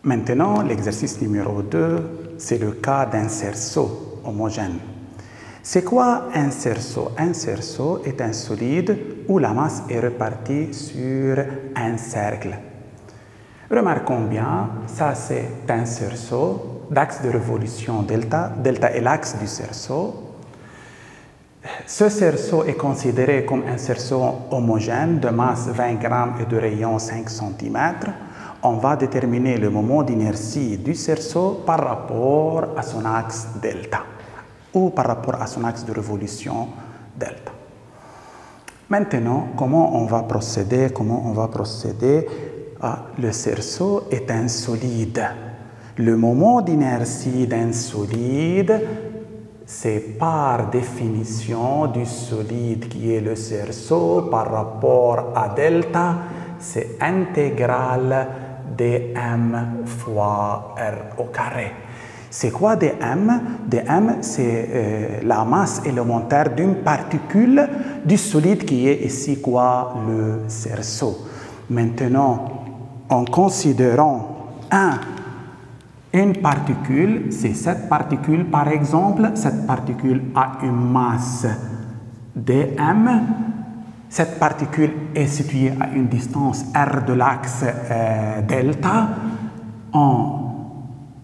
Maintenant, l'exercice numéro 2, c'est le cas d'un cerceau homogène. C'est quoi un cerceau? Un cerceau est un solide où la masse est répartie sur un cercle. Remarquons bien, ça c'est un cerceau d'axe de révolution delta. Delta est l'axe du cerceau. Ce cerceau est considéré comme un cerceau homogène de masse 20 grammes et de rayon 5 cm. On va déterminer le moment d'inertie du cerceau par rapport à son axe delta ou par rapport à son axe de révolution delta. Maintenant, comment on va procéder? Le cerceau est un solide. Le moment d'inertie d'un solide, c'est par définition du solide qui est le cerceau par rapport à delta, c'est intégrale dm fois r au carré. C'est quoi dm? dm, c'est la masse élémentaire d'une particule du solide qui est ici quoi? Le cerceau. Maintenant, en considérant une particule, c'est cette particule par exemple, cette particule a une masse dm. Cette particule est située à une distance r de l'axe delta. On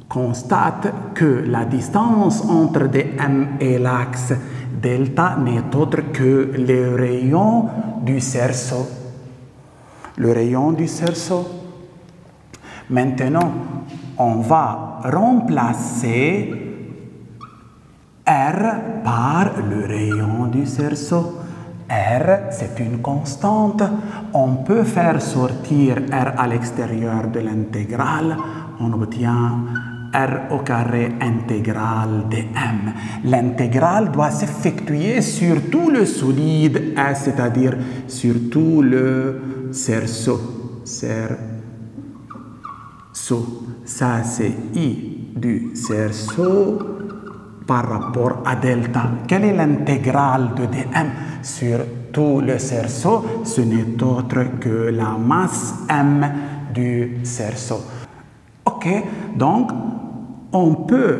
constate que la distance entre dm et l'axe delta n'est autre que le rayon du cerceau. Le rayon du cerceau. Maintenant, on va remplacer R par le rayon du cerceau. R, c'est une constante. On peut faire sortir R à l'extérieur de l'intégrale. On obtient R au carré intégrale dm. L'intégrale doit s'effectuer sur tout le solide S, c'est-à-dire sur tout le cerceau. Ça, c'est I du cerceau par rapport à delta. Quelle est l'intégrale de dm sur tout le cerceau? Ce n'est autre que la masse m du cerceau. Ok, donc on peut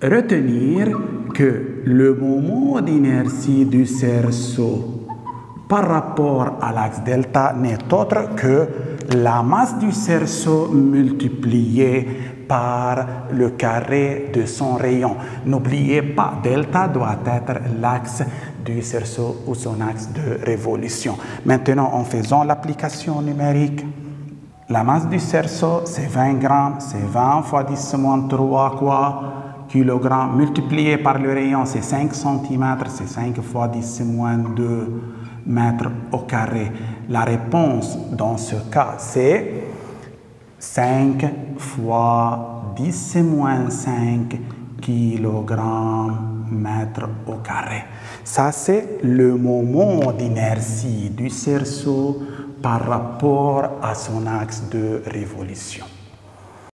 retenir que le moment d'inertie du cerceau par rapport à l'axe delta n'est autre que la masse du cerceau multipliée par le carré de son rayon. N'oubliez pas, delta doit être l'axe du cerceau ou son axe de révolution. Maintenant, en faisant l'application numérique, la masse du cerceau, c'est 20 grammes, c'est 20 fois 10 moins 3 quoi, kilogrammes, multiplié par le rayon, c'est 5 cm, c'est 5 fois 10 moins 2 mètres au carré. La réponse dans ce cas, c'est 5 fois 10 moins 5 kilogrammes mètre au carré. Ça, c'est le moment d'inertie du cerceau par rapport à son axe de révolution.